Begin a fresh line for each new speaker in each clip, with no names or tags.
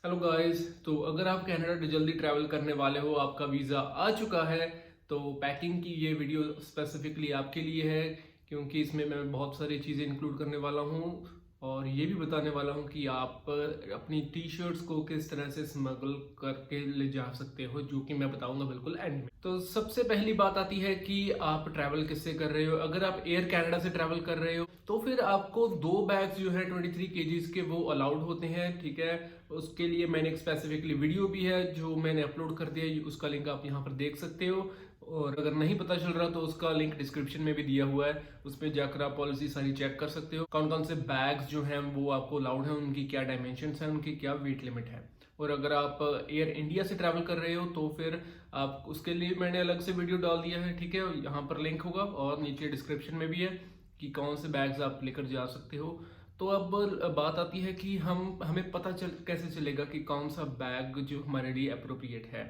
Hello guys. तो अगर आप कनाडा जल्दी ट्रैवल करने वाले हो, आपका वीज़ा आ चुका है, तो पैकिंग की ये वीडियो स्पेसिफिकली आपके लिए है, क्योंकि इसमें मैं बहुत सारी चीज़ें इंक्लूड करने वाला हूँ और ये भी बताने वाला हूँ कि आप अपनी टी शर्ट्स को किस तरह से स्मगल करके ले जा सकते हो, जो कि मैं बताऊंगा बिल्कुल एंड में। तो सबसे पहली बात आती है कि आप ट्रैवल किससे कर रहे हो। अगर आप एयर कनाडा से ट्रैवल कर रहे हो तो फिर आपको 2 बैग्स जो है 23 kgs के वो अलाउड होते हैं, ठीक है। उसके लिए मैंने एक स्पेसिफिकली वीडियो भी है जो मैंने अपलोड कर दिया है, उसका लिंक आप यहाँ पर देख सकते हो। और अगर नहीं पता चल रहा तो उसका लिंक डिस्क्रिप्शन में भी दिया हुआ है, उसमें जाकर आप पॉलिसी सारी चेक कर सकते हो, कौन कौन से बैग्स जो हैं वो आपको अलाउड हैं, उनकी क्या डायमेंशंस हैं, उनकी क्या वेट लिमिट है। और अगर आप एयर इंडिया से ट्रैवल कर रहे हो तो फिर आप उसके लिए मैंने अलग से वीडियो डाल दिया है, ठीक है। यहाँ पर लिंक होगा और नीचे डिस्क्रिप्शन में भी है कि कौन से बैग्स आप लेकर जा सकते हो। तो अब बात आती है कि हमें पता चल कैसे चलेगा कि कौन सा बैग जो हमारे लिए अप्रोप्रिएट है।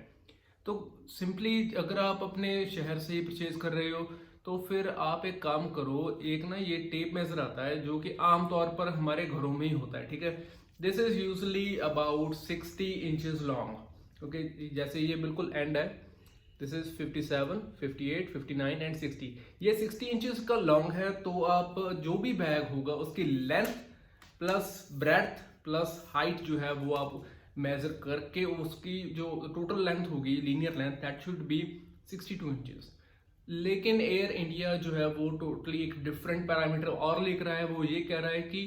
तो सिंपली अगर आप अपने शहर से ही परचेज कर रहे हो तो फिर आप एक काम करो, एक ना ये टेप मेजर आता है जो कि आमतौर पर हमारे घरों में ही होता है, ठीक है। This is usually about 60 inches long, okay. जैसे ये बिल्कुल एंड है, दिस इज 57, 58, 59 एंड 60। ये 60 इंचेस का लॉन्ग है, तो आप जो भी बैग होगा उसकी length plus breadth plus height जो है वो आप मेजर करके उसकी जो टोटल लेंथ होगी, linear length, that should be 62 inches. लेकिन एयर इंडिया जो है वो टोटली एक डिफरेंट पैरामीटर और लेकर आया है। वो ये कह रहा है कि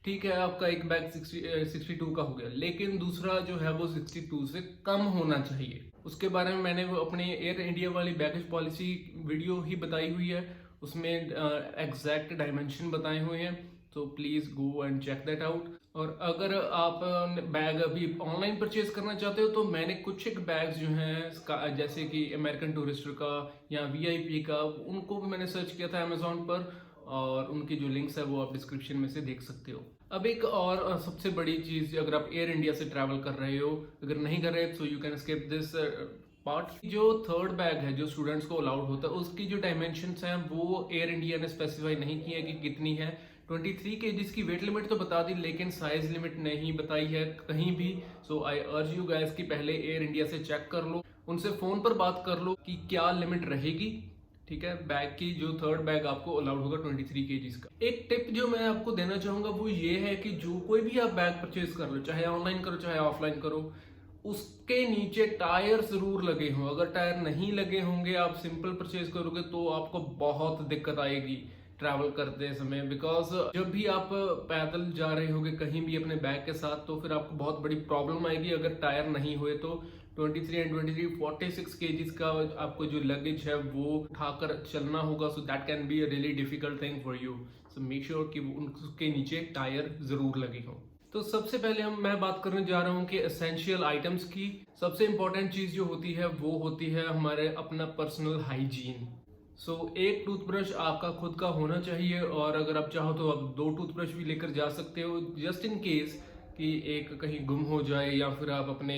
ठीक है, आपका एक बैग 62 का हो गया, लेकिन दूसरा जो है वो 62 से कम होना चाहिए। उसके बारे में मैंने वो अपने एयर इंडिया वाली बैगेज पॉलिसी वीडियो ही बताई हुई है, उसमें एग्जैक्ट डायमेंशन बताए हुए हैं, तो please go and check that out. और अगर आप बैग अभी ऑनलाइन परचेज करना चाहते हो तो मैंने कुछ एक बैग्स जो हैं जैसे कि अमेरिकन टूरिस्टर का या वीआईपी का, उनको भी मैंने सर्च किया था अमेजोन पर, और उनकी जो लिंक्स है वो आप डिस्क्रिप्शन में से देख सकते हो। अब एक और सबसे बड़ी चीज, अगर आप एयर इंडिया से ट्रैवल कर रहे हो, अगर नहीं कर रहे तो you can skip this part. जो थर्ड बैग है जो स्टूडेंट्स को अलाउड होता है, उसकी जो डायमेंशंस हैं वो एयर इंडिया ने स्पेसिफाई नहीं की है कि कितनी है। 23 kgs की वेट लिमिट तो बता दी, लेकिन साइज लिमिट नहीं बताई है कहीं भी। सो आई अर्ज यू गाइस कि पहले एयर इंडिया से चेक कर लो, उनसे फोन पर बात कर लो कि क्या लिमिट रहेगी, ठीक है, बैग की। जो थर्ड बैग आपको अलाउड होगा 23 kgs का। एक टिप जो मैं आपको देना चाहूंगा वो ये है कि जो कोई भी आप बैग परचेज कर लो, चाहे ऑनलाइन करो चाहे ऑफलाइन करो, उसके नीचे टायर जरूर लगे हों। अगर टायर नहीं लगे होंगे, आप सिंपल परचेज करोगे तो आपको बहुत दिक्कत आएगी ट्रैवल करते समय, बिकॉज जब भी आप पैदल जा रहे होगे कहीं भी अपने बैग के साथ, तो फिर आपको बहुत बड़ी प्रॉब्लम आएगी अगर टायर नहीं हुए तो। 23 एंड 23 46 kgs का आपको जो लगेज है वो उठाकर चलना होगा, so that can be a really difficult thing for you. So make sure कि उनके नीचे टायर जरूर लगे हों। तो सबसे पहले मैं बात करने जा रहा हूँ कि एसेंशियल आइटम्स की। सबसे इंपॉर्टेंट चीज जो होती है वो होती है हमारे अपना पर्सनल हाइजीन। एक टूथब्रश आपका खुद का होना चाहिए, और अगर आप चाहो तो आप 2 टूथब्रश भी लेकर जा सकते हो, जस्ट इन केस कि एक कहीं गुम हो जाए या फिर आप अपने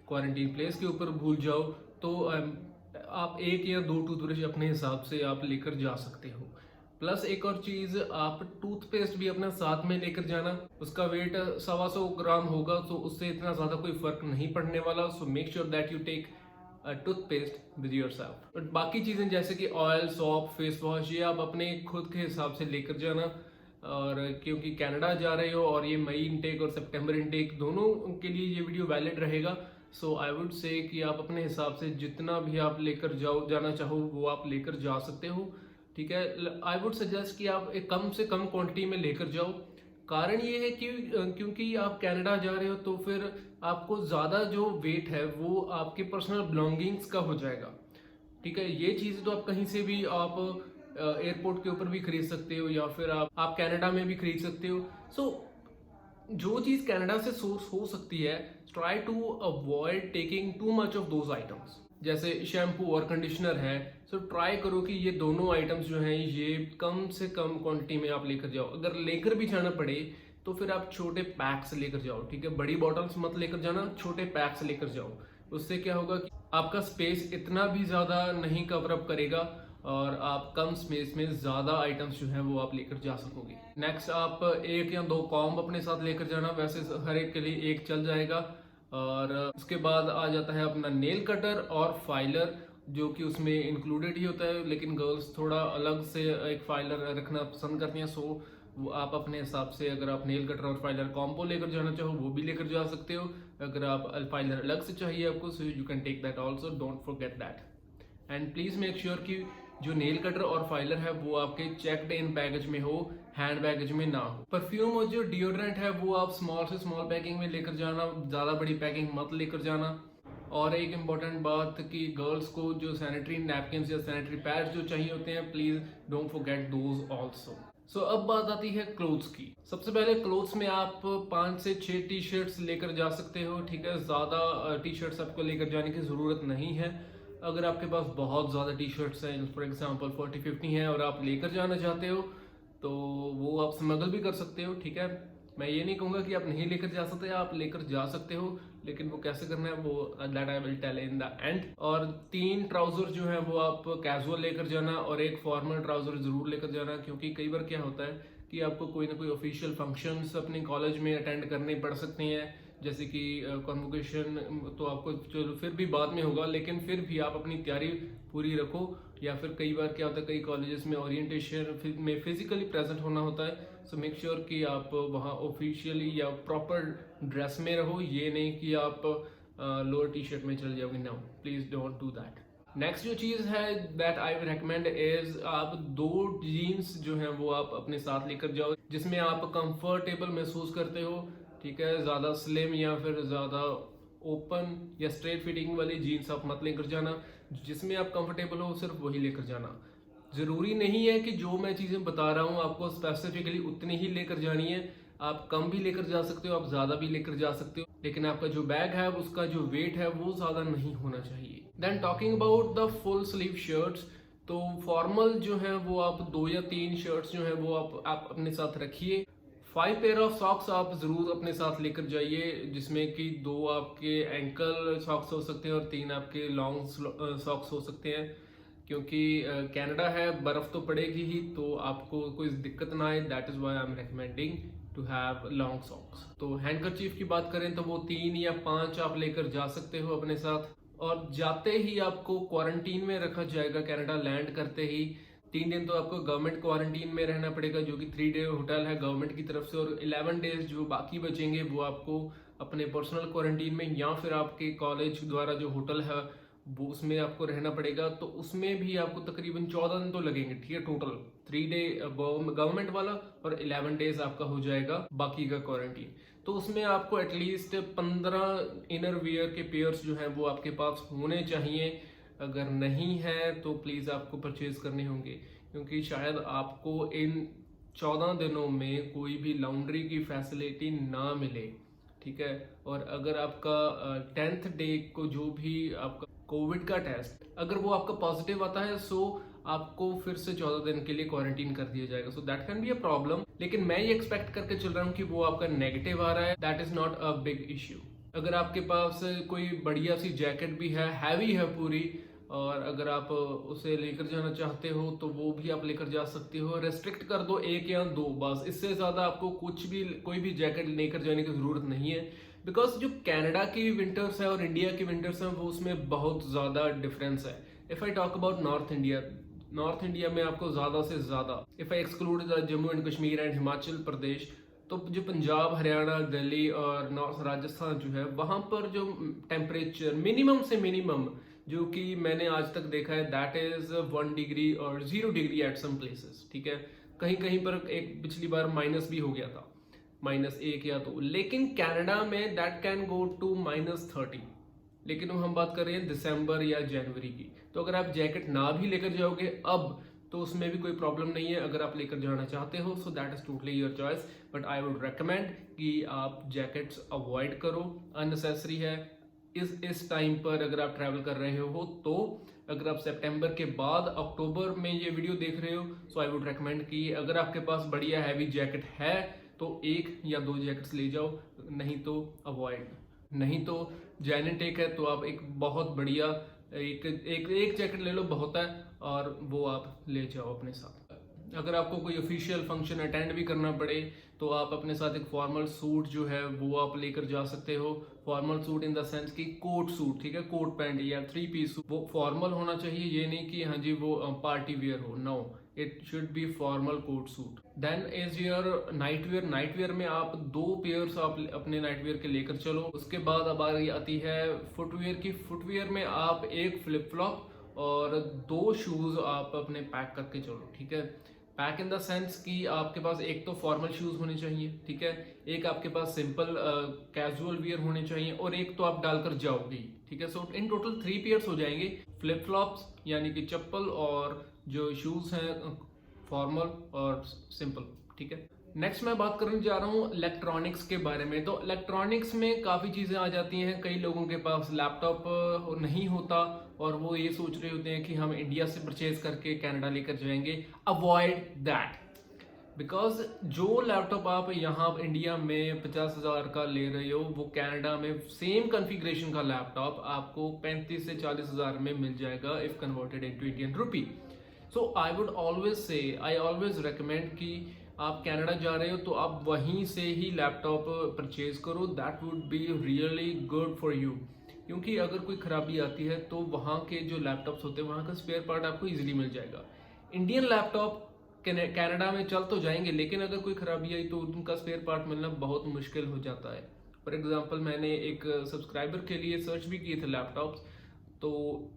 क्वारंटीन प्लेस के ऊपर भूल जाओ, तो आप 1 या 2 टूथब्रश अपने हिसाब से आप लेकर जा सकते हो। प्लस एक और चीज, आप टूथपेस्ट भी अपना साथ में लेकर जाना। उसका वेट 125 ग्राम होगा, तो उससे इतना ज्यादा कोई फर्क नहीं पड़ने वाला। So make sure that you take toothpaste with yourself. But बाकी चीजें जैसे कि ऑयल, सॉप, फेस वॉश, ये आप अपने खुद के हिसाब से लेकर जाना। और क्योंकि कनाडा जा रहे हो और ये मई इनटेक और सितंबर इनटेक दोनों के लिए ये वीडियो वैलिड रहेगा, सो आई वुड से कि आप अपने हिसाब से जितना भी आप लेकर जाना चाहो वो आप लेकर जा सकते हो, ठीक है। आई वुड सजेस्ट कि आप एक कम से कम क्वांटिटी में लेकर जाओ। कारण ये है कि क्योंकि आप कनाडा जा रहे हो तो फिर आपको ज्यादा जो वेट है वो आपके पर्सनल बिलोंगिंग्स का हो जाएगा, ठीक है। ये चीज तो आप कहीं से भी आप एयरपोर्ट के ऊपर भी खरीद सकते हो या फिर आप कनाडा में भी खरीद सकते हो। जो चीज कनाडा से सोर्स हो सकती है, try to avoid taking too much of those items. जैसे शैम्पू और कंडीशनर है, ट्राई करो कि ये दोनों आइटम्स जो हैं ये कम से कम क्वांटिटी में आप लेकर जाओ। अगर लेकर भी जाना पड़े तो फिर आप छोटे पैक्स लेकर जाओ, ठीक है। बड़ी बॉटल्स मत लेकर जाना, छोटे पैक्स लेकर जाओ। उससे क्या होगा कि आपका स्पेस इतना भी ज्यादा नहीं कवर अप करेगा और आप कम स्पेस में ज्यादा आइटम्स जो है वो आप लेकर जा सकोगे। नेक्स्ट, आप 1 या 2 कॉम्ब अपने साथ लेकर जाना, वैसे हर एक के लिए एक चल जाएगा। और उसके बाद आ जाता है अपना नेल कटर और फाइलर, जो कि उसमें इंक्लूडेड ही होता है, लेकिन गर्ल्स थोड़ा अलग से एक फाइलर रखना पसंद करती हैं। सो वो आप अपने हिसाब से, अगर आप नेल कटर और फाइलर कॉम्बो लेकर जाना चाहो वो भी लेकर जा सकते हो। अगर आप फाइलर अलग से चाहिए आपको, so you can take that also, don't forget that. And please make sure कि जो नेल कटर और फाइलर है वो आपके चेक्ड इन बैगेज में हो, हैंड बैगेज में ना हो। परफ्यूम और जो डिओड्रेंट है वो आप स्मॉल से स्मॉल पैकिंग में लेकर जाना, ज्यादा बड़ी पैकिंग मत लेकर जाना। और एक इम्पॉर्टेंट बात कि गर्ल्स को जो सैनिटरी नैपकिन या सैनिटरी पैड्स जो चाहिए होते हैं, please don't forget those also. So अब बात आती है क्लोथ्स की। सबसे पहले क्लोथ्स में आप 5 से 6 टी शर्ट्स लेकर जा सकते हो, ठीक है। ज़्यादा टी शर्ट्स आपको लेकर जाने की ज़रूरत नहीं है। अगर आपके पास बहुत ज़्यादा टी शर्ट्स हैं, फॉर एग्जांपल 40-50 हैं, और आप लेकर जाना चाहते हो तो वो आप स्मगल भी कर सकते हो, ठीक है। मैं ये नहीं कहूँगा कि आप नहीं लेकर जा सकते, आप लेकर जा सकते हो, लेकिन वो कैसे करना है वो that I will tell in the end. और 3 ट्राउजर जो है वो आप कैजुअल लेकर जाना और एक फॉर्मल ट्राउजर जरूर लेकर जाना, क्योंकि कई बार क्या होता है कि आपको कोई ना कोई ऑफिशियल फंक्शंस अपने कॉलेज में अटेंड करने पड़ सकते हैं, जैसे कि कॉन्वोकेशन, तो आपको चलो फिर भी बाद में होगा, लेकिन फिर भी आप अपनी तैयारी पूरी रखो। या फिर कई बार क्या होता है, कई कॉलेजेस में ओरिएंटेशन में फिजिकली प्रेजेंट होना होता है। सो मेक श्योर कि आप वहाँ ऑफिशियली या प्रॉपर ड्रेस में रहो, ये नहीं कि आप लोअर टी शर्ट में चल जाओगे। No, please don't do that. Next जो चीज़ है that I will recommend is, आप 2 जीन्स जो हैं वो आप अपने साथ लेकर जाओ, जिसमें आप कंफर्टेबल महसूस करते हो, ठीक है। ज़्यादा स्लिम या फिर ज़्यादा ओपन या स्ट्रेट फिटिंग वाली जीन्स आप मत लेकर जाना। जिसमें आप कंफर्टेबल हो सिर्फ वही लेकर जाना। ज़रूरी नहीं है कि जो मैं चीज़ें बता रहा हूँ आपको स्पेसिफिकली उतनी ही लेकर जानी है। आप कम भी लेकर जा सकते हो, आप ज़्यादा भी लेकर जा सकते हो, लेकिन आपका जो बैग है उसका जो वेट है वो ज़्यादा नहीं होना चाहिए। Then talking about the full sleeve shirts, तो फॉर्मल जो है वो आप 2 या 3 शर्ट्स जो है वो आप अपने साथ रखिए। 5 पेयर ऑफ सॉक्स आप जरूर अपने साथ लेकर जाइए, जिसमें कि 2 आपके एंकल सॉक्स हो सकते हैं और 3 आपके लॉन्ग सॉक्स हो सकते हैं, क्योंकि कनाडा है, बर्फ तो पड़ेगी ही, तो आपको कोई दिक्कत ना आए। That is why I am recommending to have long socks. तो हैंडकरचीफ की बात करें तो वो 3 या 5 आप लेकर जा सकते हो अपने साथ। और जाते ही आपको क्वारंटीन में रखा जाएगा, कनाडा लैंड करते ही 3 दिन तो आपको गवर्नमेंट क्वारंटीन में रहना पड़ेगा, जो कि 3 डे होटल है गवर्नमेंट की तरफ से, और 11 डेज जो बाकी बचेंगे वो आपको अपने पर्सनल क्वारंटीन में या फिर आपके कॉलेज द्वारा जो होटल है वो उसमें आपको रहना पड़ेगा। तो उसमें भी आपको तकरीबन 14 दिन तो लगेंगे, ठीक है। टोटल 3 डे गवर्नमेंट वाला और 11 डेज आपका हो जाएगा बाकी का क्वारंटीन। तो उसमें आपको एटलीस्ट 15 इनर वियर के पेयर्स जो हैं वो आपके पास होने चाहिए। अगर नहीं है तो प्लीज़ आपको परचेज करने होंगे, क्योंकि शायद आपको इन 14 दिनों में कोई भी लॉन्ड्री की फैसिलिटी ना मिले, ठीक है। और अगर आपका 10th डे को जो भी आपका कोविड का टेस्ट अगर वो आपका पॉजिटिव आता है, सो आपको फिर से 14 दिन के लिए क्वारंटीन कर दिया जाएगा। So that can be a problem, लेकिन मैं ये एक्सपेक्ट करके चल रहा हूँ कि वो आपका नेगेटिव आ रहा है। That is not a big issue. अगर आपके पास कोई बढ़िया सी जैकेट भी है, हैवी है पूरी, और अगर आप उसे लेकर जाना चाहते हो तो वो भी आप लेकर जा सकते हो। रेस्ट्रिक्ट कर दो 1 या 2 बस, इससे ज़्यादा आपको कोई भी जैकेट लेकर जाने की ज़रूरत नहीं है। बिकॉज जो कनाडा की विंटर्स है और इंडिया की विंटर्स हैं वो उसमें बहुत ज़्यादा डिफरेंस है। If I talk about north India में आपको ज़्यादा से ज़्यादा, if I exclude the Jammu and Kashmir and Himachal Pradesh, तो जो पंजाब, हरियाणा, दिल्ली और नॉर्थ राजस्थान जो है वहाँ पर जो टेम्परेचर मिनिमम से मिनिमम जो कि मैंने आज तक देखा है दैट इज 1 डिग्री और 0 डिग्री एट सम प्लेसेस, ठीक है। कहीं कहीं पर एक पिछली बार माइनस भी हो गया था, -1 या 2, लेकिन कनाडा में दैट कैन गो टू -30। लेकिन हम बात कर रहे हैं दिसंबर या जनवरी की, तो अगर आप जैकेट ना भी लेकर जाओगे अब तो उसमें भी कोई प्रॉब्लम नहीं है। अगर आप लेकर जाना चाहते हो so that is totally your choice, but I would recommend कि आप जैकेट्स अवॉइड करो, अननेसेसरी है इस टाइम पर अगर आप ट्रैवल कर रहे हो। तो अगर आप सितंबर के बाद अक्टूबर में ये वीडियो देख रहे हो, सो आई वुड रेकमेंड कि अगर आपके पास बढ़िया हैवी जैकेट है तो 1 या 2 जैकेट्स ले जाओ, नहीं तो अवॉइड। नहीं तो जैनेटेक है तो आप एक बहुत बढ़िया एक जैकेट ले लो, बहुत है, और वो आप ले जाओ अपने साथ। अगर आपको कोई ऑफिशियल फंक्शन अटेंड भी करना पड़े तो आप अपने साथ एक फॉर्मल सूट जो है वो आप लेकर जा सकते हो। Formal suit in the sense कि कोट सूट, ठीक है, कोट पैंट या 3 पीस सूट, वो फॉर्मल होना चाहिए। ये नहीं कि हाँ जी वो पार्टी वेयर हो, no, it should be formal coat suit. Then is your night wear. Night wear में आप 2 पेयर्स आप अपने नाइट वेयर के लेकर चलो। उसके बाद अब आ रही आती है फुटवेयर की। फुटवेयर में आप एक फ्लिप फ्लॉप और 2 शूज आप अपने पैक करके चलो, ठीक है। पैक इन द सेंस कि आपके पास एक तो फॉर्मल शूज होने चाहिए, ठीक है, एक आपके पास सिंपल कैजुअल वियर होने चाहिए और एक तो आप डालकर जाओगे, ठीक है। सो इन टोटल 3 पेयर्स हो जाएंगे, फ्लिप फ्लॉप्स यानी कि चप्पल और जो शूज हैं फॉर्मल और सिंपल, ठीक है। नेक्स्ट मैं बात करने जा रहा हूँ इलेक्ट्रॉनिक्स के बारे में। तो इलेक्ट्रॉनिक्स में काफ़ी चीज़ें आ जाती हैं। कई लोगों के पास लैपटॉप नहीं होता और वो ये सोच रहे होते हैं कि हम इंडिया से परचेज करके कनाडा लेकर जाएंगे। अवॉइड दैट, बिकॉज जो लैपटॉप आप यहाँ इंडिया में 50,000 का ले रहे हो वो कनाडा में सेम कॉन्फ़िगरेशन का लैपटॉप आपको 35 से 40,000 में मिल जाएगा if converted into Indian rupee. So I would always say, I always recommend कि आप कनाडा जा रहे हो तो आप वहीं से ही लैपटॉप परचेज करो। That would be really good for you, क्योंकि अगर कोई खराबी आती है तो वहाँ के जो लैपटॉप्स होते हैं वहाँ का स्पेयर पार्ट आपको इजीली मिल जाएगा। इंडियन लैपटॉप कनाडा में चल तो जाएंगे, लेकिन अगर कोई खराबी आई तो उनका स्पेयर पार्ट मिलना बहुत मुश्किल हो जाता है। फॉर एग्जांपल मैंने एक सब्सक्राइबर के लिए सर्च भी किए थे लैपटॉप्स, तो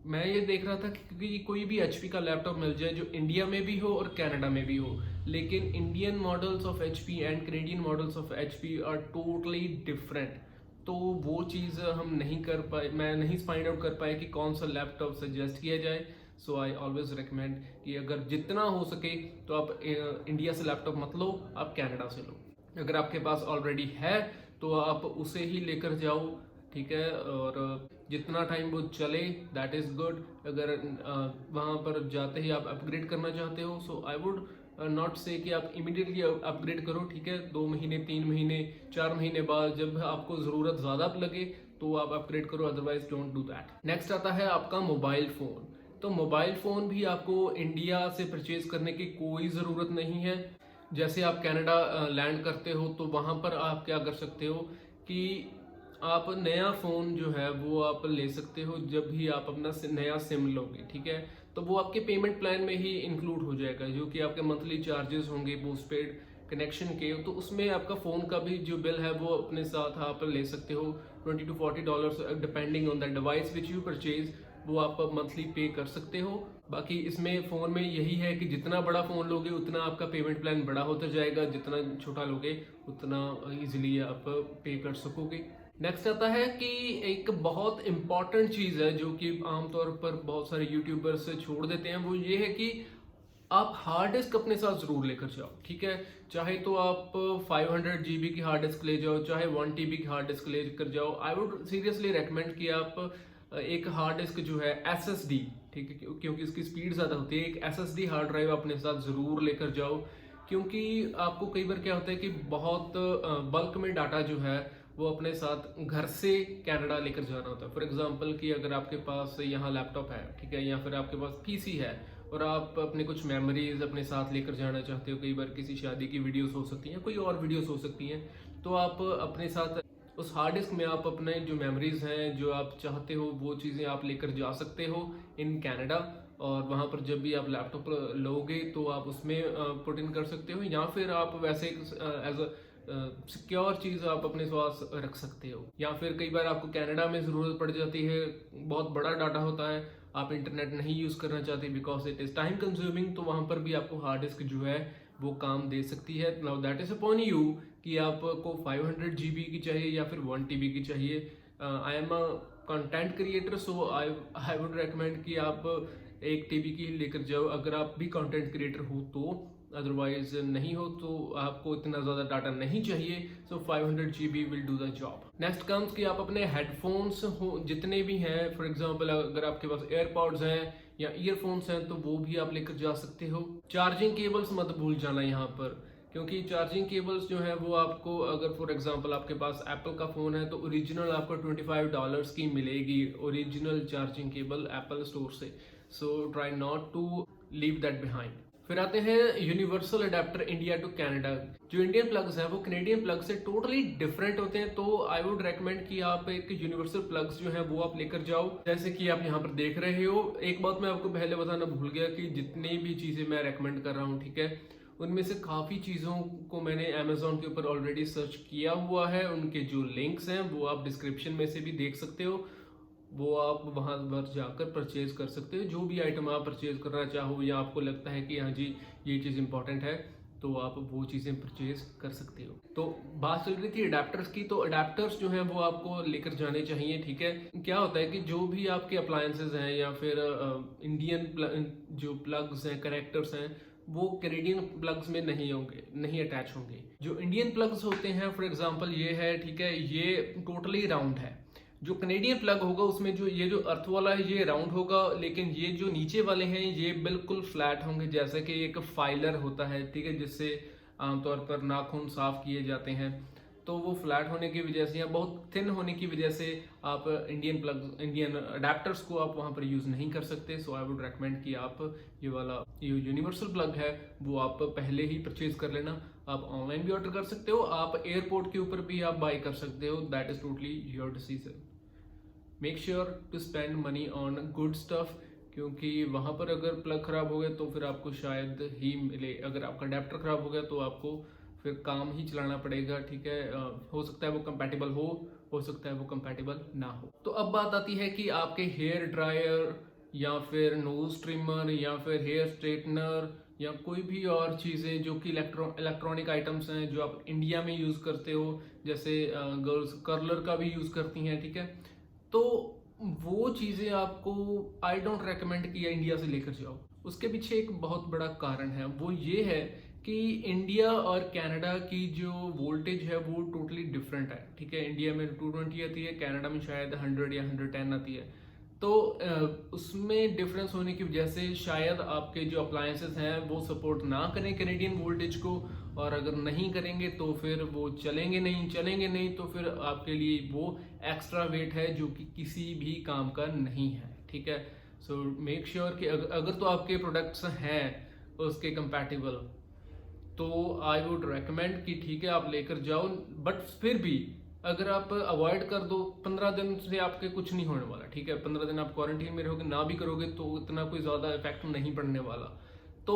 मैं ये देख रहा था कि कोई भी HP का लैपटॉप मिल जाए जो इंडिया में भी हो और कनाडा में भी हो, लेकिन Indian models of HP and Canadian models of HP are totally different. तो वो चीज़ हम नहीं कर पाए, मैं नहीं फाइंड आउट कर पाया कि कौन सा लैपटॉप सजेस्ट किया जाए। सो आई ऑलवेज रिकमेंड कि अगर जितना हो सके तो आप इंडिया से लैपटॉप मत लो, आप कनाडा से लो। अगर आपके पास ऑलरेडी है तो आप उसे ही लेकर जाओ, ठीक है, और जितना टाइम वो चले दैट इज़ गुड। अगर वहाँ पर जाते ही आप अपग्रेड करना चाहते हो, सो आई वुड नॉट से कि आप इमीडिएटली अपग्रेड करो, ठीक है। 2 महीने 3 महीने 4 महीने बाद जब आपको ज़रूरत ज़्यादा लगे तो आप अपग्रेड करो, otherwise don't do that. Next आता है आपका मोबाइल फ़ोन। तो मोबाइल फ़ोन भी आपको इंडिया से परचेज करने की कोई ज़रूरत नहीं है। जैसे आप कनाडा लैंड करते हो तो वहाँ पर आप क्या कर सकते हो कि आप नया फ़ोन जो है वो आप ले सकते हो जब भी आप अपना नया सिम लोगे, ठीक है। तो वो आपके पेमेंट प्लान में ही इंक्लूड हो जाएगा, जो कि आपके मंथली चार्जेस होंगे पोस्टपेड कनेक्शन के, तो उसमें आपका फ़ोन का भी जो बिल है वो अपने साथ आप ले सकते हो। $20 to $40 depending on the device which you purchase, वो आप मंथली पे कर सकते हो। बाकी इसमें फ़ोन में यही है कि जितना बड़ा फ़ोन लोगे उतना आपका पेमेंट प्लान बड़ा होता जाएगा, जितना छोटा लोगे उतना ईजिली आप पे कर सकोगे। नेक्स्ट आता है कि एक बहुत इंपॉर्टेंट चीज़ है जो कि आमतौर पर बहुत सारे यूट्यूबर्स छोड़ देते हैं, वो ये है कि आप हार्ड डिस्क अपने साथ ज़रूर लेकर जाओ, ठीक है। चाहे तो आप 500 GB की हार्ड डिस्क ले जाओ, चाहे 1 TB की हार्ड डिस्क लेकर जाओ। आई वुड सीरियसली रेकमेंड कि आप एक हार्ड डिस्क जो है SSD, ठीक है, क्योंकि इसकी स्पीड ज़्यादा होती है, एक SSD हार्ड ड्राइव अपने साथ ज़रूर लेकर जाओ। क्योंकि आपको कई बार क्या होता है कि बहुत बल्क में डाटा जो है वो अपने साथ घर से कनाडा लेकर जाना होता है। फॉर एग्जांपल कि अगर आपके पास यहाँ लैपटॉप है, ठीक है, या फिर आपके पास PC है और आप अपने कुछ मेमोरीज अपने साथ लेकर जाना चाहते हो, कई बार किसी शादी की वीडियोस हो सकती हैं, कोई और वीडियोस हो सकती हैं, तो आप अपने साथ उस हार्ड डिस्क में आप अपने जो मेमोरीज हैं जो आप चाहते हो वो चीज़ें आप लेकर जा सकते हो इन कनाडा। और वहाँ पर जब भी आप लैपटॉप लोगे तो आप उसमें पुट इन कर सकते हो, या फिर आप वैसे एज अ सिक्योर चीज़ आप अपने पास रख सकते हो। या फिर कई बार आपको कनाडा में ज़रूरत पड़ जाती है, बहुत बड़ा डाटा होता है, आप इंटरनेट नहीं यूज़ करना चाहते because it is time consuming, तो वहाँ पर भी आपको हार्ड डिस्क जो है वो काम दे सकती है। Now that is upon you कि आपको 500 GB की चाहिए या फिर 1 TB की चाहिए। I am a content creator, so I would recommend कि आप 1 TB की लेकर जाओ अगर आप भी कंटेंट क्रिएटर हो तो। अदरवाइज नहीं हो तो आपको इतना ज़्यादा डाटा नहीं चाहिए, सो 500 GB will do the job. Next comes कि आप अपने हेडफोन्स हो जितने भी हैं, फॉर एग्जांपल अगर आपके पास एयरपॉड्स हैं या ईयरफोन्स हैं तो वो भी आप लेकर जा सकते हो। चार्जिंग केबल्स मत भूल जाना यहाँ पर, क्योंकि चार्जिंग केबल्स जो है वो आपको, अगर फॉर एग्जांपल आपके पास एप्पल का फ़ोन है तो ओरिजिनल आपको $25 की मिलेगी, original charging cable Apple store से। So try not to leave that behind. फिर आते हैं universal adapter India to Canada. जो इंडियन प्लग्स हैं वो कनेडियन प्लग से टोटली डिफरेंट होते हैं, तो आई वुड रेकमेंड कि आप एक यूनिवर्सल प्लग्स जो है वो आप लेकर जाओ, जैसे कि आप यहाँ पर देख रहे हो। एक बात मैं आपको पहले बताना भूल गया कि जितनी भी चीज़ें मैं रेकमेंड कर रहा हूँ, ठीक है, उनमें से काफ़ी चीज़ों को मैंने अमेजोन के ऊपर ऑलरेडी सर्च किया हुआ है। उनके जो लिंक्स हैं वो आप डिस्क्रिप्शन में से भी देख सकते हो, वो आप वहां पर जाकर परचेज कर सकते हो। जो भी आइटम आप परचेज करना चाहो या आपको लगता है कि हाँ जी ये चीज़ इंपॉर्टेंट है, तो आप वो चीज़ें परचेज कर सकते हो। तो बात चल रही थी अडेप्टर्स की, तो अडेप्टर्स जो हैं वो आपको लेकर जाने चाहिए, ठीक है। क्या होता है कि जो भी आपके अप्लायंसेज हैं या फिर इंडियन जो प्लग्स हैं, कनेक्टर्स हैं, वो कैनेडियन प्लग्स में नहीं होंगे, नहीं अटैच होंगे। जो इंडियन प्लग्स होते हैं, फॉर एग्जांपल ये है, ठीक है, ये टोटली राउंड है। जो कनेडियन प्लग होगा उसमें जो ये जो अर्थ वाला है ये राउंड होगा, लेकिन ये जो नीचे वाले हैं ये बिल्कुल फ्लैट होंगे, जैसे कि एक फाइलर होता है, ठीक है, जिससे आमतौर पर नाखून साफ किए जाते हैं। तो वो फ्लैट होने की वजह से या बहुत थिन होने की वजह से आप इंडियन अडेप्टर्स को आप वहाँ पर यूज़ नहीं कर सकते। सो आई वुड रेकमेंड कि आप ये वाला ये यूनिवर्सल प्लग है वो आप पहले ही परचेज कर लेना। आप ऑनलाइन भी ऑर्डर कर सकते हो, आप एयरपोर्ट के ऊपर भी आप बाई कर सकते हो, that is totally your decision. Make sure to spend money on good stuff, क्योंकि वहाँ पर अगर प्लग खराब हो गया तो फिर आपको शायद ही मिले। अगर आपका अडेप्टर खराब हो गया तो आपको फिर काम ही चलाना पड़ेगा, ठीक है। हो सकता है वो कंपैटिबल हो सकता है वो कंपैटिबल ना हो। तो अब बात आती है कि आपके हेयर ड्रायर या फिर नोज ट्रिमर या फिर हेयर स्ट्रेटनर या कोई भी और चीज़ें जो कि इलेक्ट्रॉनिक आइटम्स हैं जो आप इंडिया में यूज़ करते हो, जैसे गर्ल्स कर्लर का भी यूज़ करती हैं, ठीक है। तो वो चीज़ें आपको आई डोंट रेकमेंड कि इंडिया से लेकर जाओ। उसके पीछे एक बहुत बड़ा कारण है, वो ये है कि इंडिया और कनाडा की जो वोल्टेज है वो टोटली डिफरेंट है, ठीक है। इंडिया में 220 आती है, कनाडा में शायद 100 या 110 आती है। तो उसमें डिफरेंस होने की वजह से शायद आपके जो अप्लायंसेस हैं वो सपोर्ट ना करें कैनेडियन वोल्टेज को, और अगर नहीं करेंगे तो फिर वो चलेंगे नहीं तो फिर आपके लिए वो एक्स्ट्रा वेट है जो कि किसी भी काम का नहीं है, ठीक है। सो मेक श्योर कि अगर तो आपके प्रोडक्ट्स हैं उसके कंपैटिबल, तो आई वुड रेकमेंड कि ठीक है आप लेकर जाओ। बट फिर भी अगर आप अवॉइड कर दो, 15 दिन से आपके कुछ नहीं होने वाला, ठीक है। 15 दिन आप क्वारंटीन में रहोगे, ना भी करोगे तो इतना कोई ज़्यादा इफेक्ट नहीं पड़ने वाला। तो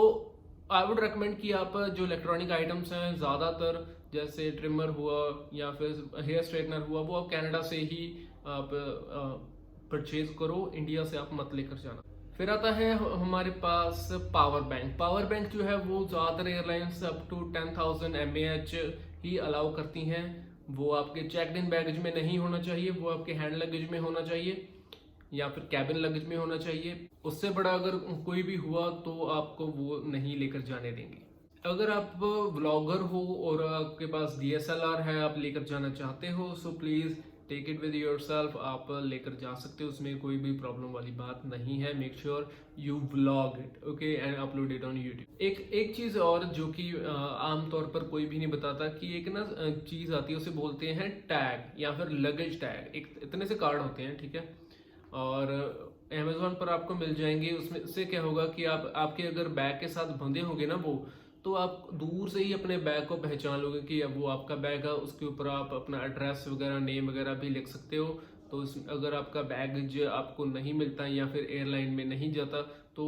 आई वुड रेकमेंड कि आप जो इलेक्ट्रॉनिक आइटम्स हैं ज़्यादातर, जैसे ट्रिमर हुआ या फिर हेयर स्ट्रेटनर हुआ, वो आप कनाडा से ही आप परचेज करो, इंडिया से आप मत लेकर जाना। फिर आता है हमारे पास पावर बैंक। पावर बैंक जो है वो ज़्यादातर एयरलाइंस अप टू 10,000 mAh ही अलाउ करती हैं। वो आपके चेकड इन बैगेज में नहीं होना चाहिए, वो आपके हैंड लगेज में होना चाहिए या फिर कैबिन लगेज में होना चाहिए। उससे बड़ा अगर कोई भी हुआ तो आपको वो नहीं लेकर जाने देंगे। अगर आप व्लॉगर हो और आपके पास DSLR है, आप लेकर जाना चाहते हो, so please take it with yourself, आप लेकर जा सकते हो, उसमें कोई भी प्रॉब्लम वाली बात नहीं है। Make sure you vlog it, okay, and upload it on YouTube. एक चीज़ और जो कि आमतौर पर कोई भी नहीं बताता कि एक ना चीज़ आती है, उसे बोलते हैं टैग या फिर लगेज टैग। एक इतने से कार्ड होते हैं, ठीक है, और अमेजोन पर आपको मिल जाएंगे। उसमें से क्या होगा कि आप आपके अगर बैग के साथ बंधे होंगे ना वो, तो आप दूर से ही अपने बैग को पहचान लोगे कि अब वो आपका बैग है। उसके ऊपर आप अपना एड्रेस वगैरह, नेम वगैरह भी लिख सकते हो। तो अगर आपका बैग आपको नहीं मिलता या फिर एयरलाइन में नहीं जाता, तो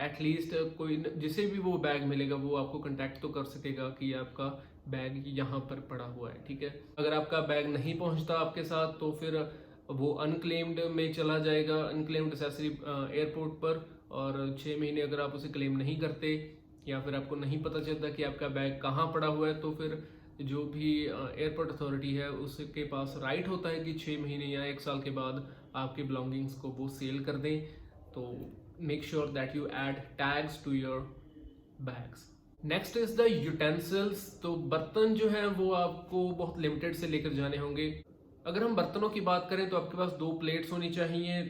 एटलीस्ट कोई जिसे भी वो बैग मिलेगा वो आपको कांटेक्ट तो कर सकेगा कि आपका बैग यहाँ पर पड़ा हुआ है, ठीक है। अगर आपका बैग नहीं पहुँचता आपके साथ तो फिर वो अनक्लेम्ड में चला जाएगा, अनक्लेम्ड एक्सेसरी एयरपोर्ट पर। और 6 महीने अगर आप उसे क्लेम नहीं करते या फिर आपको नहीं पता चलता कि आपका बैग कहाँ पड़ा हुआ है, तो फिर जो भी एयरपोर्ट अथॉरिटी है उसके पास राइट होता है कि 6 महीने या 1 साल के बाद आपके बिलोंगिंग्स को वो सेल कर दें। तो make sure that you add tags to your bags. Next is the utensils. तो बर्तन जो है वो आपको बहुत लिमिटेड से लेकर जाने होंगे। अगर हम बर्तनों की बात करें तो आपके पास 2 प्लेट्स होनी चाहिए,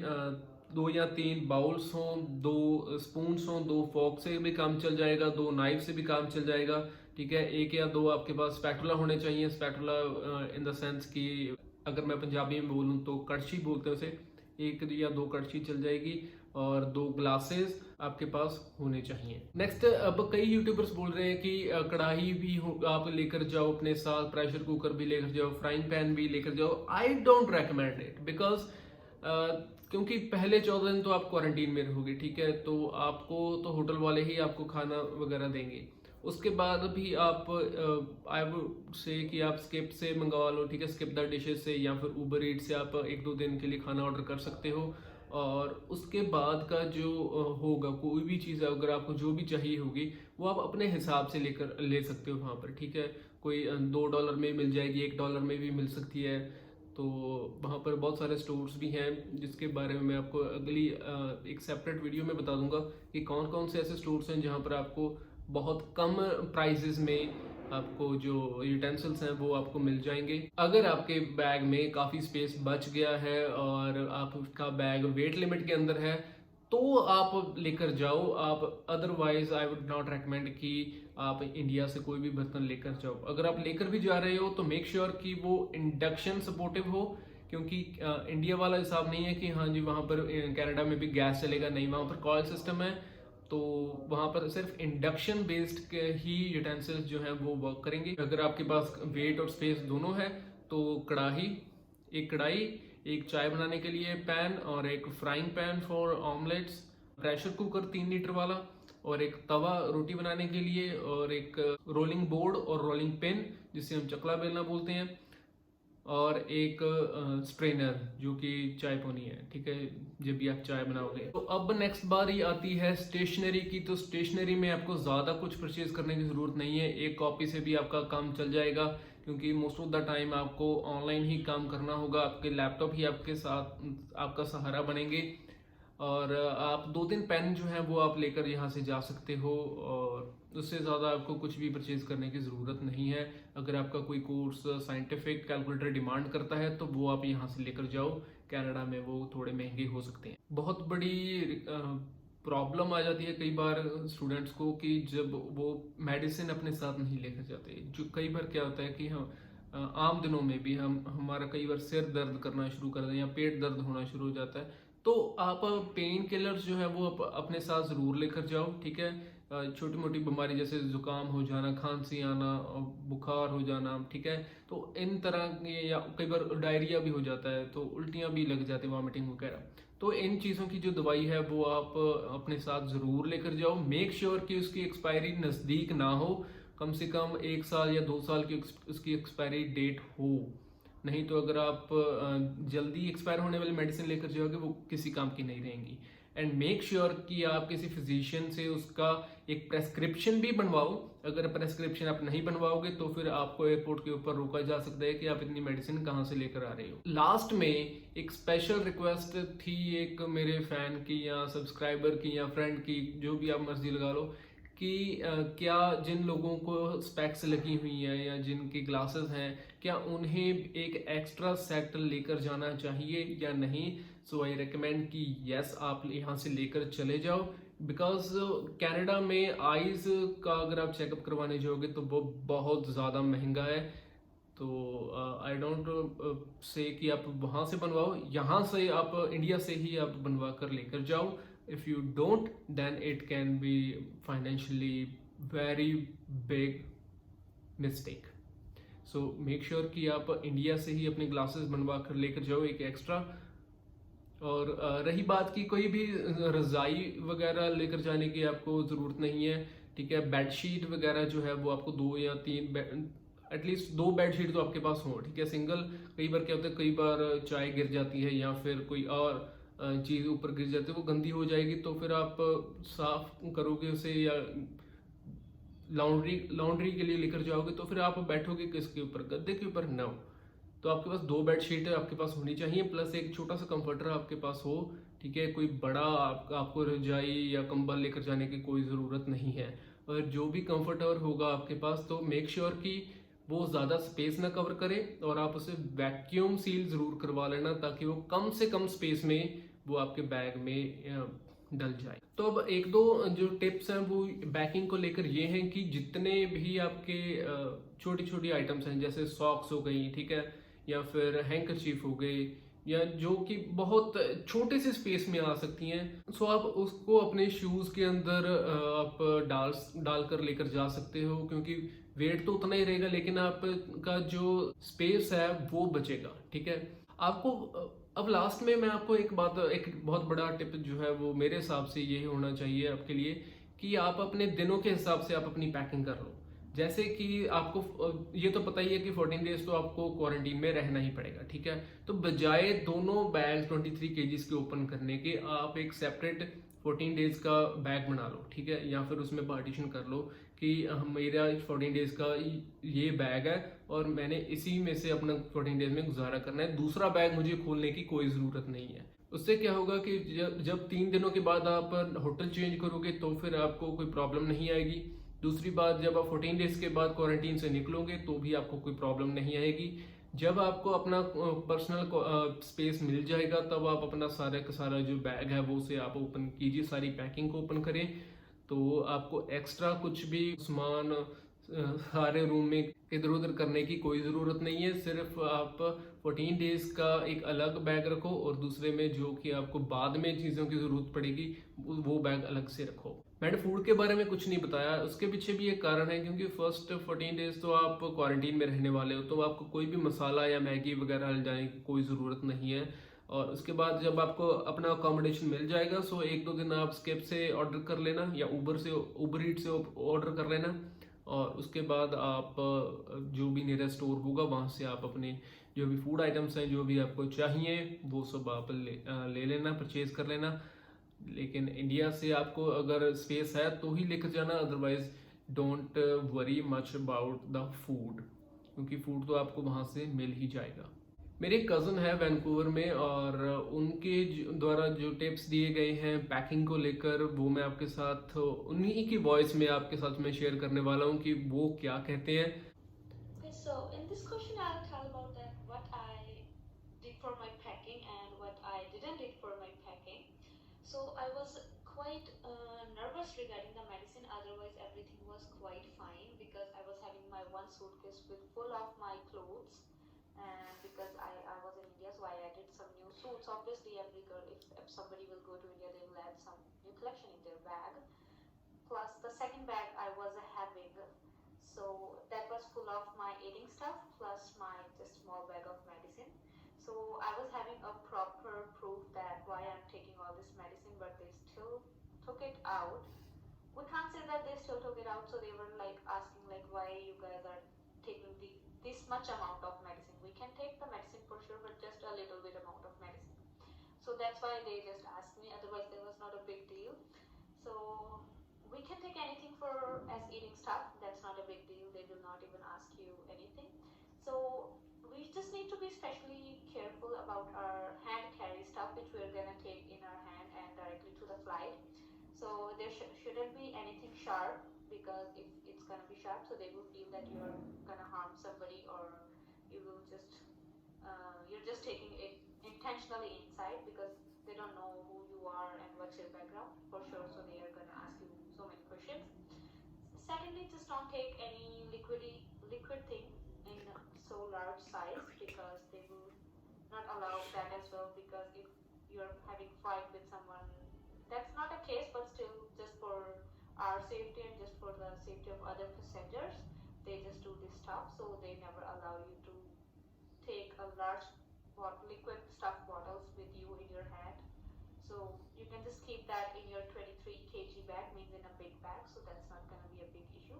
2 या 3 बाउल्स हों, 2 स्पून्स हों, 2 फॉर्क से भी काम चल जाएगा, 2 नाइफ से भी काम चल जाएगा, ठीक है। 1 या 2 आपके पास स्पैटुला होने चाहिए। स्पैटुला इन द सेंस कि अगर मैं पंजाबी में बोलूँ तो कड़छी बोलते हैं उसे, 1 या 2 कड़छी चल जाएगी और 2 ग्लासेस आपके पास होने चाहिए। नेक्स्ट, अब कई यूट्यूबर्स बोल रहे हैं कि कढ़ाई भी आप लेकर जाओ अपने साथ, प्रेशर कुकर भी लेकर जाओ, फ्राइंग पैन भी लेकर जाओ। I don't recommend it because क्योंकि पहले 14 दिन तो आप क्वारंटीन में रहोगे, ठीक है, तो आपको तो होटल वाले ही आपको खाना वगैरह देंगे। उसके बाद भी आप आई वुड से कि आप स्किप से मंगवा लो, ठीक है, स्किप द डिशेस से या फिर उबर ईट से आप 1-2 दिन के लिए खाना ऑर्डर कर सकते हो। और उसके बाद का जो होगा, कोई भी चीज़ अगर आपको जो भी चाहिए होगी वो आप अपने हिसाब से ले सकते हो वहाँ पर, ठीक है। कोई $2 में मिल जाएगी, $1 में भी मिल सकती है। तो वहाँ पर बहुत सारे स्टोर्स भी हैं जिसके बारे में मैं आपको अगली एक सेपरेट वीडियो में बता दूंगा कि कौन कौन से ऐसे स्टोर्स हैं जहाँ पर आपको बहुत कम प्राइसेस में आपको जो यूटेंसिल्स हैं वो आपको मिल जाएंगे। अगर आपके बैग में काफ़ी स्पेस बच गया है और आपका बैग वेट लिमिट के अंदर है तो आप लेकर जाओ। आप otherwise I would not recommend कि आप इंडिया से कोई भी बर्तन लेकर जाओ। अगर आप लेकर भी जा रहे हो तो मेक श्योर कि वो इंडक्शन सपोर्टिव हो, क्योंकि इंडिया वाला हिसाब नहीं है कि हाँ जी वहाँ पर कनाडा में भी गैस चलेगा, नहीं, वहाँ पर कॉयल सिस्टम है। तो वहाँ पर सिर्फ इंडक्शन बेस्ड के ही यूटेंसिल्स जो हैं वो वर्क करेंगे। अगर आपके पास वेट और स्पेस दोनों है तो एक कढ़ाई, एक चाय बनाने के लिए पैन और एक frying pan for omelettes, pressure cooker 3 litre वाला और एक तवा रोटी बनाने के लिए और एक रोलिंग बोर्ड और रोलिंग पिन जिसे हम चकला बेलना बोलते हैं और एक स्ट्रेनर जो कि चाय पोनी है, ठीक है, जब भी आप चाय बनाओगे। तो अब नेक्स्ट बारी आती है स्टेशनरी की। तो स्टेशनरी में आपको ज़्यादा कुछ परचेज करने की ज़रूरत नहीं है, एक कॉपी से भी आपका काम चल जाएगा क्योंकि मोस्ट ऑफ द टाइम आपको ऑनलाइन ही काम करना होगा। आपके लैपटॉप ही आपके साथ आपका सहारा बनेंगे और आप 2-3 पेन जो हैं वो आप लेकर यहाँ से जा सकते हो और उससे ज़्यादा आपको कुछ भी परचेज करने की ज़रूरत नहीं है। अगर आपका कोई कोर्स साइंटिफिक कैलकुलेटर डिमांड करता है तो वो आप यहाँ से लेकर जाओ। कनाडा में वो थोड़े महंगे हो सकते हैं। बहुत बड़ी प्रॉब्लम आ जाती है कई बार स्टूडेंट्स को कि जब वो मेडिसिन अपने साथ नहीं लेकर जाते। जो कई बार क्या होता है कि हम आम दिनों में भी हमारा कई बार सिर दर्द करना शुरू कर दें या पेट दर्द होना शुरू हो जाता है, तो आप पेन किलर्स जो है वो अपने साथ ज़रूर लेकर जाओ, ठीक है। छोटी मोटी बीमारी जैसे जुकाम हो जाना, खांसी आना, बुखार हो जाना, ठीक है, तो इन तरह के, या कई बार डायरिया भी हो जाता है, तो उल्टियाँ भी लग जाती है, वॉमिटिंग वगैरह, तो इन चीज़ों की जो दवाई है वो आप अपने साथ ज़रूर लेकर जाओ। मेक श्योर कि उसकी एक्सपायरी नज़दीक ना हो, कम से कम 1 साल या 2 साल की उसकी एक्सपायरी डेट हो। नहीं तो अगर आप जल्दी एक्सपायर होने वाली मेडिसिन लेकर जाओगे वो किसी काम की नहीं रहेंगी। एंड मेक श्योर कि आप किसी फिजिशियन से उसका एक प्रेस्क्रिप्शन भी बनवाओ। अगर प्रेस्क्रिप्शन आप नहीं बनवाओगे तो फिर आपको एयरपोर्ट के ऊपर रोका जा सकता है कि आप इतनी मेडिसिन कहाँ से लेकर आ रहे हो। लास्ट में एक स्पेशल रिक्वेस्ट थी एक मेरे फैन की या सब्सक्राइबर की या फ्रेंड की, जो भी आप मर्जी लगा लो, कि क्या जिन लोगों को स्पेक्स लगी हुई है या जिनके ग्लासेस हैं क्या उन्हें एक एक्स्ट्रा सेट लेकर जाना चाहिए या नहीं। सो आई रिकमेंड कि यस, आप यहाँ से लेकर चले जाओ बिकॉज कनाडा में आईज का अगर आप चेकअप करवाने जाओगे तो वो बहुत ज़्यादा महंगा है। तो आई डोंट से कि आप वहाँ से बनवाओ, यहाँ से आप इंडिया से ही आप बनवा कर लेकर जाओ। If you don't, then it can be financially very big mistake. So make sure कि आप इंडिया से ही अपने ग्लासेस बनवा कर लेकर जाओ एक एक्स्ट्रा। और रही बात की कोई भी रज़ाई वगैरह लेकर जाने की आपको ज़रूरत नहीं है, ठीक है। बेडशीट वगैरह जो है वो आपको 2 या 3 एटलीस्ट 2 बेडशीट तो आपके पास हो, ठीक है। सिंगल कई बार क्या होता है, कई बार चाय गिर जाती है या फिर कोई और चीज़ ऊपर गिर जाती है, वो गंदी हो जाएगी, तो फिर आप साफ करोगे उसे या लॉन्ड्री के लिए लेकर जाओगे तो फिर आप बैठोगे किसके ऊपर, गद्दे के ऊपर ना। तो आपके पास 2 बेडशीट आपके पास होनी चाहिए प्लस एक छोटा सा कंफर्टर आपके पास हो, ठीक है। कोई बड़ा आपको रजाई या कंबल लेकर जाने की कोई ज़रूरत नहीं है। और जो भी कंफर्टर होगा आपके पास तो मेक श्योर कि वो ज़्यादा स्पेस ना कवर करे और आप उसे वैक्यूम सील ज़रूर करवा लेना ताकि वो कम से कम स्पेस में वो आपके बैग में डल जाए। तो अब 1-2 जो टिप्स हैं वो बैकिंग को लेकर ये हैं कि जितने भी आपके छोटी छोटी आइटम्स हैं जैसे सॉक्स हो गई, ठीक है, या फिर हैंकरचीफ हो गई या जो कि बहुत छोटे से स्पेस में आ सकती हैं। सो आप उसको अपने शूज़ के अंदर आप डाल कर लेकर जा सकते हो, क्योंकि वेट तो उतना ही रहेगा लेकिन आपका जो स्पेस है वो बचेगा। ठीक है, आपको अब लास्ट में मैं आपको एक बहुत बड़ा टिप जो है वो मेरे हिसाब से ये होना चाहिए आपके लिए, कि आप अपने दिनों के हिसाब से आप अपनी पैकिंग कर लो। जैसे कि आपको ये तो पता ही है कि 14 डेज तो आपको क्वारंटीन में रहना ही पड़ेगा। ठीक है, तो बजाय दोनों बैग 23 केजीज के ओपन करने के, आप एक सेपरेट 14 डेज का बैग बना लो। ठीक है, या फिर उसमें पार्टीशन कर लो कि मेरा 14 डेज का ये बैग है और मैंने इसी में से अपना 14 डेज में गुजारा करना है, दूसरा बैग मुझे खोलने की कोई ज़रूरत नहीं है। उससे क्या होगा कि जब 3 दिनों के बाद आप होटल चेंज करोगे तो फिर आपको कोई प्रॉब्लम नहीं आएगी। दूसरी बात, जब आप 14 डेज के बाद क्वारंटीन से निकलोगे तो भी आपको कोई प्रॉब्लम नहीं आएगी। जब आपको अपना पर्सनल स्पेस मिल जाएगा तब आप अपना सारा का सारा जो बैग है वो उसे आप ओपन कीजिए, सारी पैकिंग को ओपन करें। तो आपको एक्स्ट्रा कुछ भी सामान सारे रूम में इधर उधर करने की कोई ज़रूरत नहीं है। सिर्फ आप 14 डेज का एक अलग बैग रखो और दूसरे में जो कि आपको बाद में चीज़ों की ज़रूरत पड़ेगी वो बैग अलग से रखो। मैंने फूड के बारे में कुछ नहीं बताया, उसके पीछे भी एक कारण है, क्योंकि फर्स्ट 14 डेज तो आप क्वारंटीन में रहने वाले हो, तो आपको कोई भी मसाला या मैगी वगैरह ले जाने की कोई ज़रूरत नहीं है। और उसके बाद जब आपको अपना अकोमोडेशन मिल जाएगा, सो 1-2 दिन आप स्किप से ऑर्डर कर लेना या उबर ईट से ऑर्डर कर लेना। और उसके बाद आप जो भी नियरेस्ट स्टोर होगा वहाँ से आप अपने जो भी फूड आइटम्स हैं जो भी आपको चाहिए वो सब आप ले लेना, परचेज कर लेना। लेकिन इंडिया से आपको अगर स्पेस है तो ही लेकर जाना, otherwise don't worry much about the food, क्योंकि फूड तो आपको वहाँ से मिल ही जाएगा। मेरे कज़न है वैंकूवर में और उनके द्वारा जो टिप्स दिए गए हैं पैकिंग को लेकर वो मैं आपके साथ उन्हीं की वॉइस में आपके साथ मैं शेयर करने वाला हूँ कि वो क्या कहते हैं।
Okay, so in this question, I'll tell about that what I did for my packing and what I didn't did for my packing. So I was quite nervous regarding the medicine. Otherwise, everything was quite fine because I was having my one suitcase with full of my clothes. And because I was in India, so I added some new suits. Obviously, every girl, if somebody will go to India, they will add some new collection in their bag. Plus, the second bag I was having, so that was full of my eating stuff plus my just small bag of medicine. So I was having a proper proof that why I'm taking all this medicine, but they still took it out. We can't say that they still took it out, so they were like asking like why you guys are taking this much amount of medicine. We can take the medicine for sure, but just a little bit amount of medicine. So that's why they just asked me. Otherwise, there was not a big deal. So we can take anything for as eating stuff. That's not a big deal. They will not even ask you anything. So we just need to be especially careful about our hand carry stuff which we're gonna take in our hand and directly to the flight. So there shouldn't be anything sharp, because if it's gonna be sharp, so they will feel that you're gonna harm somebody, or you will just you're just taking it intentionally inside, because they don't know who you are and what's your background for sure, so they are gonna ask you so many questions. Secondly, just don't take any liquid thing in so large size, because they will not allow that as well, because if you're having fight with someone, that's not a case, but still just for our safety and just for the safety of other passengers, they just do this stuff, so they never allow you to take a large liquid stuff bottles with you in your hand. So you can just keep that in your 23 kg bag, means in a big bag, so that's not going to be a big issue.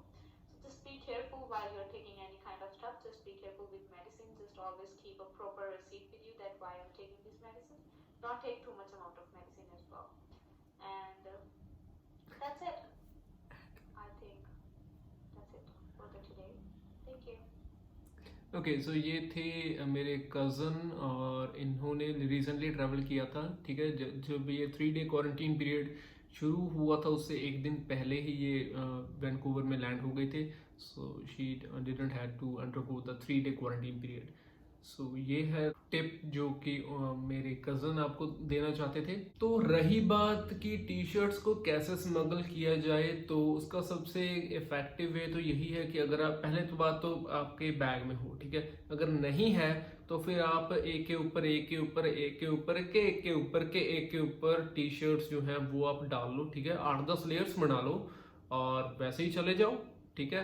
So just be careful while you're taking any kind of stuff. Just be careful with medicine. Just always keep a proper receipt with you that why I'm taking this medicine. Don't take too much amount of medicine as well. And that's it. I think that's it for the today. Thank you.
Okay, so ये थे मेरे cousin और इन्होंने recently travel किया था। ठीक है, जब ये 3 डे क्वारंटीन पीरियड शुरू हुआ था उससे एक दिन पहले ही ये वैंकूवर में लैंड हो गए थे। So she didn't had to undergo the 3 day quarantine period. So ये है टिप जो कि मेरे कज़न आपको देना चाहते थे। तो रही बात कि टी शर्ट्स को कैसे स्मगल किया जाए, तो उसका सबसे इफ़ेक्टिव वे तो यही है कि अगर आप पहले तो बात तो आपके बैग में हो, ठीक है। अगर नहीं है तो फिर आप एक के ऊपर एक के ऊपर एक के ऊपर के एक के ऊपर के एक के ऊपर टी शर्ट्स जो हैं वो आप डाल लो, ठीक है। 8-10 लेयर्स बना लो और वैसे ही चले जाओ, ठीक है,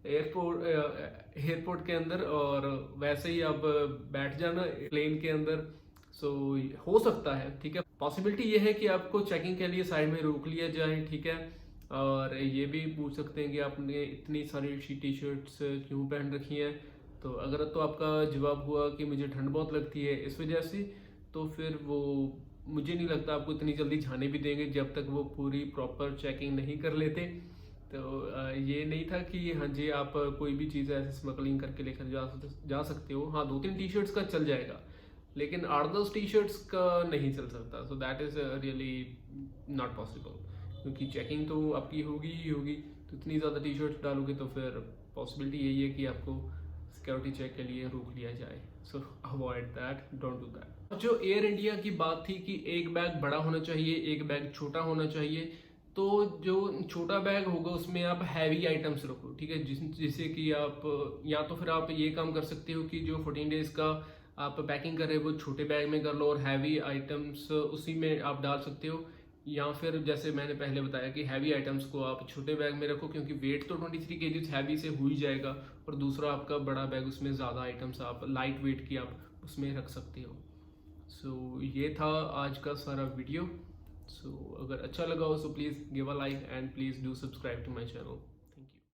एयरपोर्ट के अंदर, और वैसे ही आप बैठ जाना प्लेन के अंदर। सो हो सकता है, ठीक है, पॉसिबिलिटी ये है कि आपको चेकिंग के लिए साइड में रोक लिया जाए, ठीक है। और ये भी पूछ सकते हैं कि आपने इतनी सारी टी शर्ट्स क्यों पहन रखी हैं। तो अगर तो आपका जवाब हुआ कि मुझे ठंड बहुत लगती है इस वजह से, तो फिर वो मुझे नहीं लगता आपको इतनी जल्दी जाने भी देंगे जब तक वो पूरी प्रॉपर चेकिंग नहीं कर लेते। तो ये नहीं था कि हाँ जी आप कोई भी चीज़ ऐसे स्मगलिंग करके लेकर जा सकते हो। हाँ, 2-3 टी शर्ट्स का चल जाएगा, लेकिन 8-10 टी शर्ट्स का नहीं चल सकता। So that is really not possible, क्योंकि चेकिंग तो आपकी होगी ही होगी। तो इतनी ज़्यादा टी शर्ट्स डालोगे तो फिर पॉसिबिलिटी यही है कि आपको सिक्योरिटी चेक के लिए रोक लिया जाए। सो avoid that, don't do that. जो एयर इंडिया की बात थी कि एक बैग बड़ा होना चाहिए, एक बैग छोटा होना चाहिए, तो जो छोटा बैग होगा उसमें आप हैवी आइटम्स रखो, ठीक है। जिससे कि आप या तो फिर आप ये काम कर सकते हो कि जो 14 डेज का आप पैकिंग कर रहे हो वो छोटे बैग में कर लो और हैवी आइटम्स उसी में आप डाल सकते हो। या फिर जैसे मैंने पहले बताया कि हैवी आइटम्स को आप छोटे बैग में रखो, क्योंकि वेट तो 23 kg हैवी से हो ही जाएगा, और दूसरा आपका बड़ा बैग उसमें ज़्यादा आइटम्स आप लाइट वेट की आप उसमें रख सकते हो। सो ये था आज का सारा वीडियो। सो अगर अच्छा लगा हो so please give a like and please do subscribe to my channel.